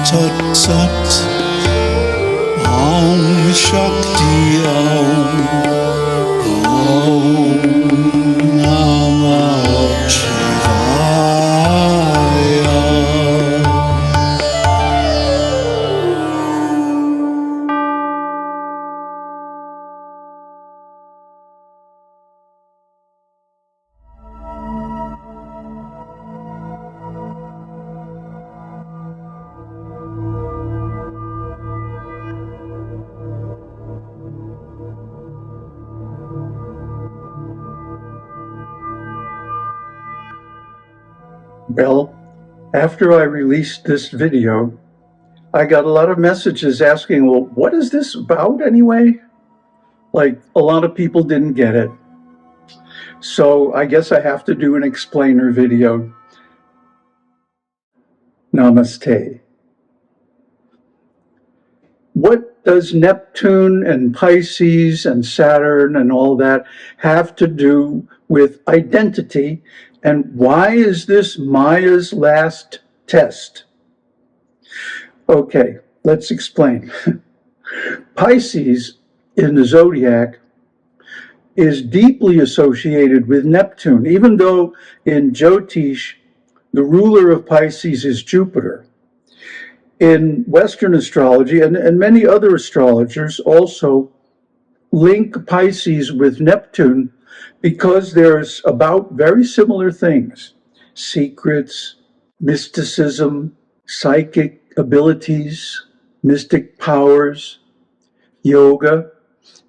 Tat Sat Om Shakti Om Om Namah Shivaya. Well, after I released this video, I got a lot of messages asking, well, what is this about anyway? Like, a lot of people didn't get it. So I guess I have to do an explainer video. Namaste. What does Neptune and Pisces and Saturn and all that have to do with identity? And why is this Māyā's last test? Okay, let's explain. Pisces in the zodiac is deeply associated with Neptune, even though in Jyotish, the ruler of Pisces is Jupiter. In Western astrology, and many other astrologers also link Pisces with Neptune because there's about very similar things: secrets, mysticism, psychic abilities, mystic powers, yoga,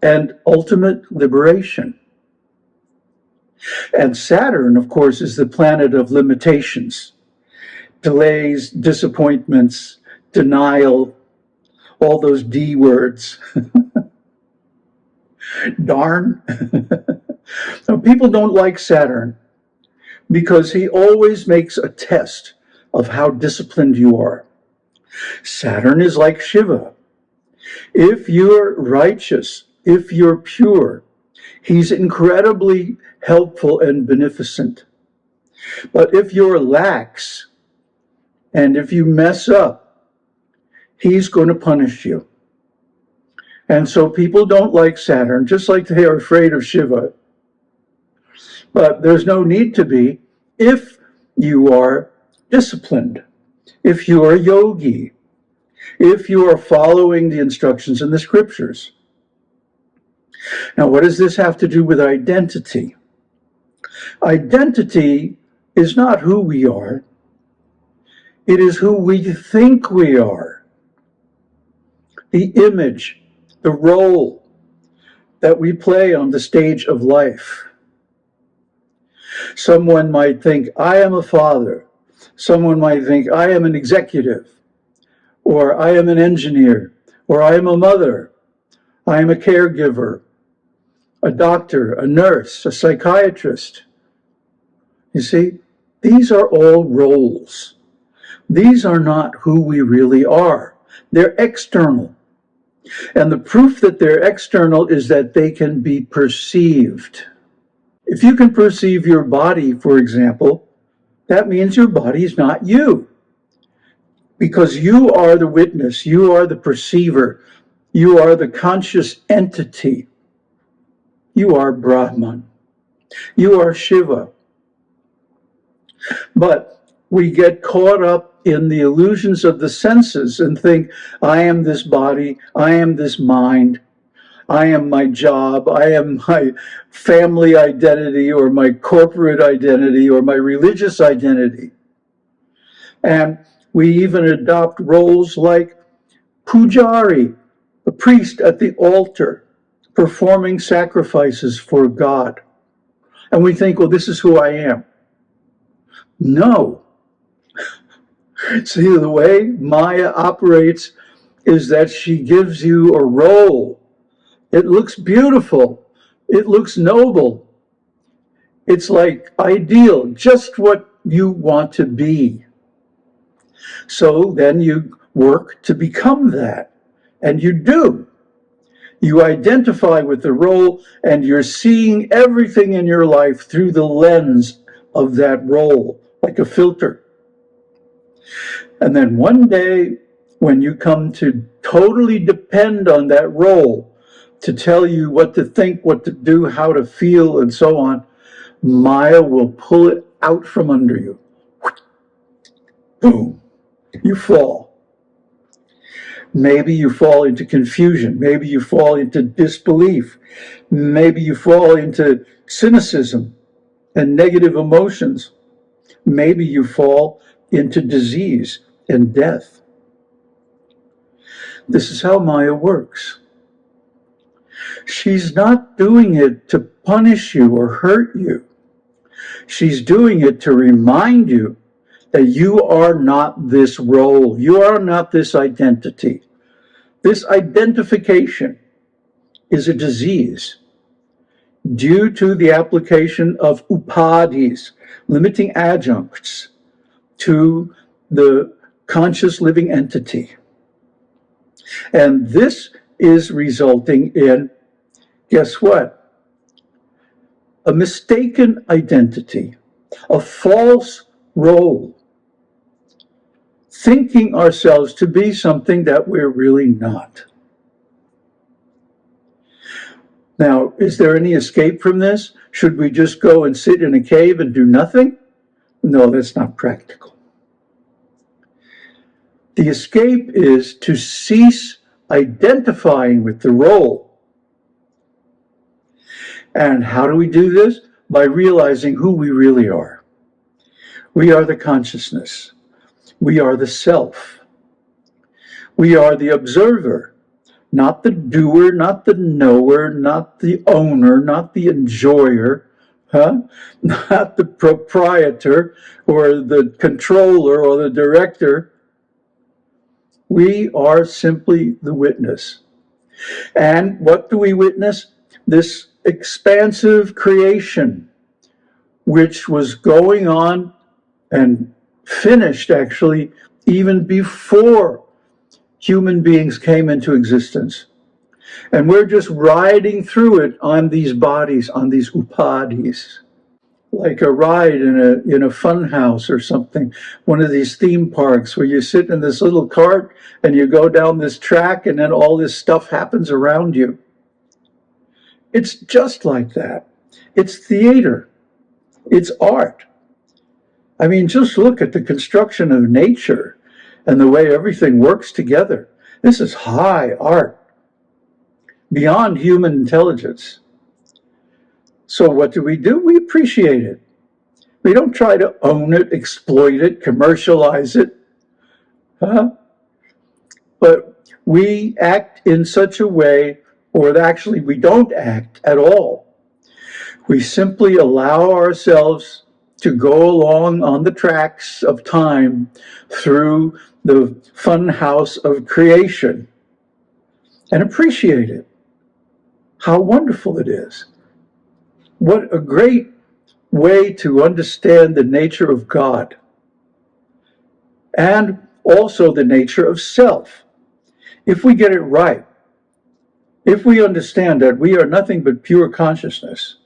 and ultimate liberation. And Saturn, of course, is the planet of limitations, delays, disappointments, denial, all those D words. Darn. Now, people don't like Saturn because he always makes a test of how disciplined you are. Saturn is like Shiva. If you're righteous, if you're pure, he's incredibly helpful and beneficent. But if you're lax and if you mess up, he's going to punish you. And so people don't like Saturn, just like they are afraid of Shiva. But there's no need to be if you are disciplined, if you are a yogi, if you are following the instructions in the scriptures. Now, what does this have to do with identity? Identity is not who we are. It is who we think we are. The image, the role that we play on the stage of life. Someone might think, I am a father. Someone might think, I am an executive, or I am an engineer, or I am a mother, I am a caregiver, a doctor, a nurse, a psychiatrist. You see, these are all roles. These are not who we really are. They're external. And the proof that they're external is that they can be perceived. If you can perceive your body, for example, that means your body is not you. Because you are the witness, you are the perceiver, you are the conscious entity. You are Brahman. You are Shiva. But we get caught up in the illusions of the senses and think, I am this body, I am this mind, I am my job, I am my family identity or my corporate identity or my religious identity. And we even adopt roles like pujari, a priest at the altar, performing sacrifices for God. And we think, well, this is who I am. No. See, the way Māyā operates is that she gives you a role. It looks beautiful. It looks noble. It's like ideal, just what you want to be. So then you work to become that, and you do. You identify with the role, and you're seeing everything in your life through the lens of that role, like a filter. And then one day when you come to totally depend on that role to tell you what to think, what to do, how to feel, and so on, Māyā will pull it out from under you. Boom. You fall. Maybe you fall into confusion. Maybe you fall into disbelief. Maybe you fall into cynicism and negative emotions. Maybe you fall into disease and death. This is how Māyā works. She's not doing it to punish you or hurt you. She's doing it to remind you that you are not this role. You are not this identity. This identification is a disease due to the application of upadhis, limiting adjuncts, to the conscious living entity. And this is resulting in, guess what? A mistaken identity, a false role, thinking ourselves to be something that we're really not. Now, is there any escape from this? Should we just go and sit in a cave and do nothing? No, that's not practical. The escape is to cease identifying with the role. And how do we do this? By realizing who we really are. We are the consciousness. We are the self. We are the observer, not the doer, not the knower, not the owner, not the enjoyer, not the proprietor or the controller or the director. We are simply the witness. And what do we witness? This expansive creation, which was going on and finished actually even before human beings came into existence. And we're just riding through it on these bodies, on these upadhis, like a ride in a fun house or something, one of these theme parks where you sit in this little cart and you go down this track and then all this stuff happens around you. It's just like that. It's theater. It's art. I mean, just look at the construction of nature and the way everything works together. This is high art, beyond human intelligence. So what do? We appreciate it. We don't try to own it, exploit it, commercialize it. But we act in such a way, or actually we don't act at all. We simply allow ourselves to go along on the tracks of time through the fun house of creation and appreciate it. How wonderful it is. What a great way to understand the nature of God and also the nature of self. If we get it right, if we understand that we are nothing but pure consciousness,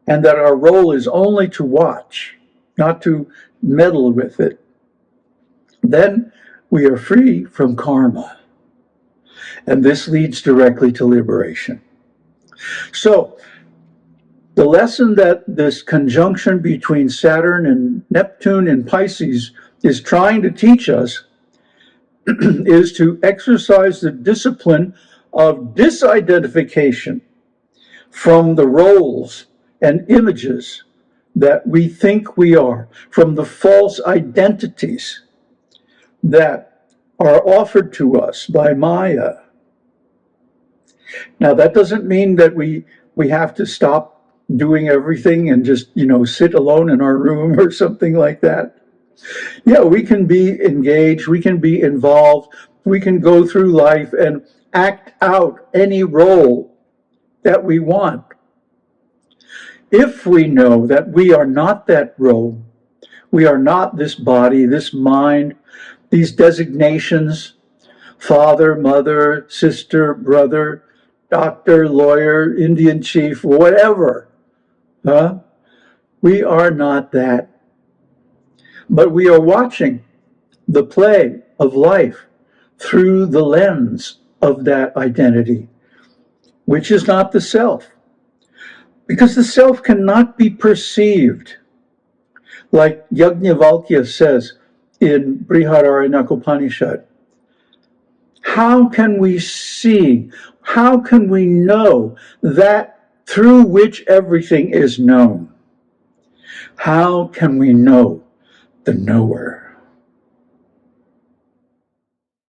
and that our role is only to watch, not to meddle with it, then we are free from karma. And this leads directly to liberation. So, the lesson that this conjunction between Saturn and Neptune in Pisces is trying to teach us is to exercise the discipline of disidentification from the roles and images that we think we are, from the false identities that are offered to us by Māyā. Now, that doesn't mean that we have to stop doing everything and just, sit alone in our room or something like that. Yeah, we can be engaged, we can be involved, we can go through life and act out any role that we want. If we know that we are not that role, we are not this body, this mind, these designations, father, mother, sister, brother, doctor, lawyer, Indian chief, whatever. We are not that. But we are watching the play of life through the lens of that identity, which is not the self. Because the self cannot be perceived. Like Yajnavalkya says in Brihadaranyaka, how can we see, how can we know that through which everything is known? How can we know the knower?